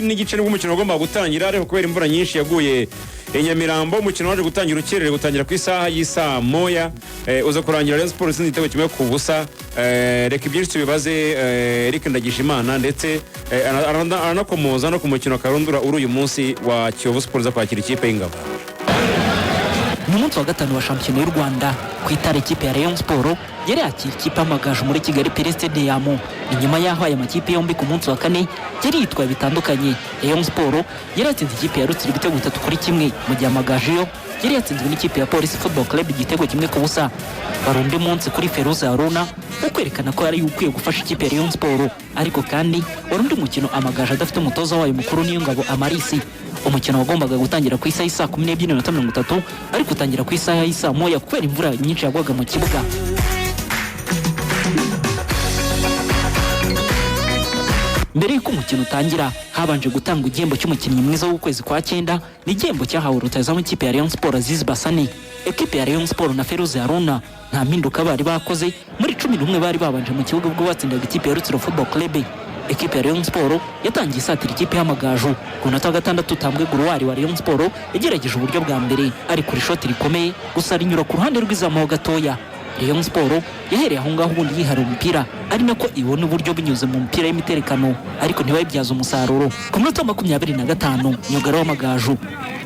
n'igice n'umukino ugomba gutangira ariko kubera imvura nyinshi yaguye Nyamirambo umukino waje gutangira ukerere gutangira ku isaha y'isa moya uza kurangira Rayon Sports n'igitego kimwe ku busa reka ibyinshi tubibaze Eric Ndagijimana ndetse aranakomoza no ku mukino karundura uri uyu munsi wa Kiyovu Sports kwakira ikipe y'Ingabo. Mu munsi wa gatanu wa shampiyona y'u Rwanda ku itara ikipe ya Rayon Sports yari yakira ikipe Amagaju muri Kigali Pele Stadium. Inyuma yaho aya makipe yombi ku munsi wa kane yari yitwaye bitandukanye. Rayon Sports yari yatsinze ikipe ya Rutsiro ibitego 3-1 mu gihe Amagaju yo yari yatsinzwe n'ikipe ya Police Football Club igitego kimwe ku busa. Barundi munsi kuri Feruza Haruna ukwerekana ko yari ukwiye gufasha ikipe ya Rayon Sports, ariko kandi warundi mukino Amagaju adafite umutoza wayo mukuru niyo Ngabo Amarisi. Umukino wagombaga gutangira ku isaha y'isa 12:30 ariko utangira ku isaha y'isa moya kubera imvura nyinshi yagwaga mu kibuga. Mbere y'uko umukino utangira habanje gutanga igihembo cy'umukinnyi mwiza w'ukwezi kwa 9 n'igihembo cyahawe rutazamu ikipe ya Rayon Sports Aziz Basani. Ekipe ya Rayon Sports na Feruza Haruna nta mpinduka bari bakoze muri 11 bari babanje mu kibuga ubwo batsindaga ikipe ya Rutsiro Football Club. Ekipe ya Rayon Sports yatangiye isatira ikipe y'Amagaju ku munota wa gatandatu. Tambwe Guruwari wa Rayon Sports yagerageje uburyo bwa mbere ari kuri shoti rikomeye gusa rinyura ku ruhande rw'izamu gatoya. Rayon Sports yahereye aho ngaho ubundi yihara umupira ari nako ibona uburyo binyuze mu mupira y'imiterekano ariko ntibayibyaza umusaruro. Ku munota wa 25 myugaro w'Amagaju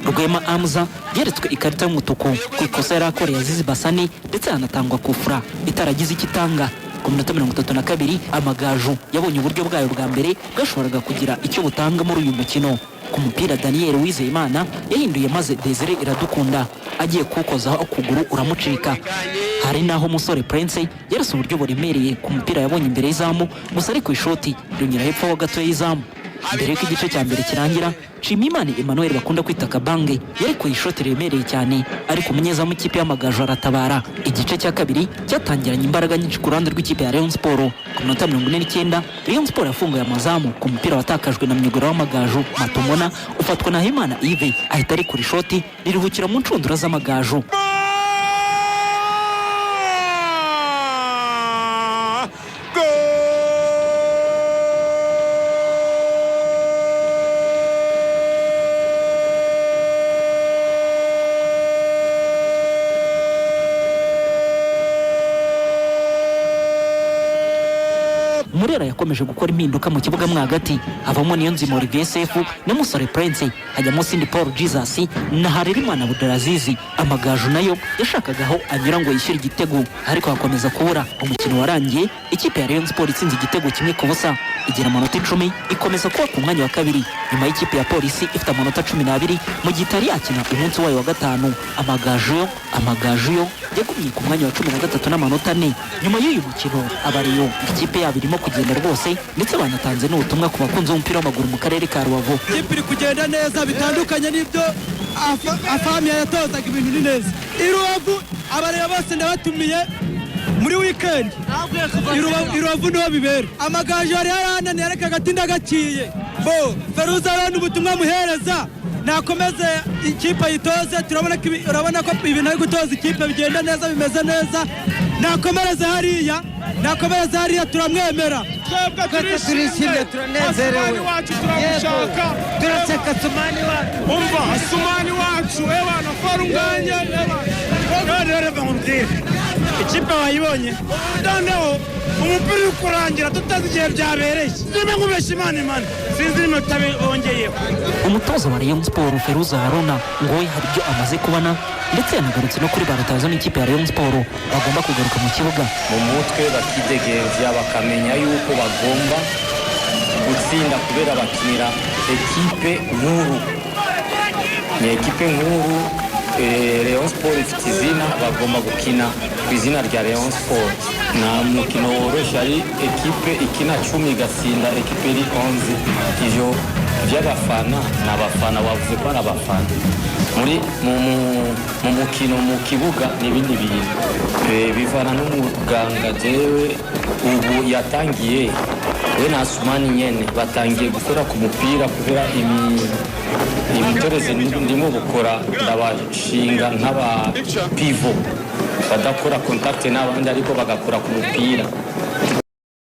Rwema Amza yeretswe ikarita y'umutuku ku ikosa yari akoreye Aziz Basani ndetse hanatangwa kufra itaragize ikitanga. Ku minota 32 Amagaju yabonye uburyo bwayo bwa mbere bwashoboraga kugira icyo butanga muri uyu mukino. Ku mupira Daniel Uwizeyimana yahinduye maze Desire Iradukunda agiye kukozaho ukuguru uramucika. Hari naho umusore Prince yarasa uburyo buremereye ku mupira yabonye imbere y'izamu gusa ari ku ishoti runyura hepfo ho gato y'izamu. Mbere y'uko igice cya mbere kirangira Nshimiyimana Emmanuel bakunda kwita Kabange yari ku ishoti remereye cyane ariko umunyezamu ikipe y'Amagaju aratabara. Igice cya kabiri cyatangiranye imbaraga nyinshi ku ruhande rw'ikipe ya Rayon Sports. Ku minota 49 Rayon Sports yafunguye amazamu ku mupira watakajwe na myugaro w'Amagaju Matomona ufatwa na Himana Yves ahita ari kuri shoti riruhukira mu ncundura z'Amagaju. Murera yakomeje gukora impinduka mu kibuga mwagati havamo Niyonzima Olivier Sefu na Musore Prince hajyamo Sindi Paul Jesus na Harerimana Budarazizi. Amagaju nayo yashakaga aho anyura ngo yishyure igitego ariko hakomeza kubura. Umukino warangiye ikipe ya Rayon Sports itsinze igitego kimwe ku busa igira amanota 10 ikomeza kuba ku mwanya wa kabiri nyuma y'ikipe ya Polisi ifite amanota 12 mu gihe itari yakina umunsi wayo wa gatanu. Amagaju yo yagumye ku mwanya wa 13 n'amanota 4. Nyuma y'uyu mukino abariyo ikipe yabo irimo kugenda rwose ndetse banatanze n'ubutumwa ku bakunzi b'umupira w'amaguru mu karere ka Rubavu. Ikipe iri kugenda neza bitandukanye n'ibyo afamya yatozaga ibintu ni neza. Irubavu abariyo bose ndabatumiye muri weekend Irubavu niho bibera. Amagaju yari yarananiye ariko agatinda gaciye bo Feruza abantu ubutumwa muhereza nakomeze ikipe yitoze. Urabona ko ibintu ari gutoza ikipe bigenda neza bimeze neza. Nakomereza hariya turamwemera. Twebwe turishimye turanezerewe turamushaka turaseka Sumani wacu umva Sumani wacu ebana farunganye reba mumdire ikipe wayibonye noneho umupira ukurangira tutazi igihe byabereye niba nkubesha Imana sinzi imitabe bongeye. Umutoza wa Rayon Sports Feruza Haruna ngo hari ibyo amaze kubona ndetse yanagarutse no kuri baratazo n'ikipe ya Rayon Sports bagomba kugaruka mu kibuga mu mutwe bakidegevya bakamenya yuko bagomba gutsinda kubera bakinira ekipe nkuru. Ni ekipe nkuru Rayon Sports ifite izina bagomba gukina ku izina rya Rayon Sports. Nta mukino woroshye ari ekipe ikina 10 igatsinda ekipe iri 11. Ivyo by'abafana n'abafana bavuze ko ari abafana muri mu mukino mu kibuga n'ibindi bintu bivana n'umuganga. Jewe ubu yatangiye we na Sumani nyene batangiye gukora ku mupira kubera imitoreze ndimo gukora ndabashinga nk'aba pivot badakora contact n'abandi ariko bagakora ku mupira.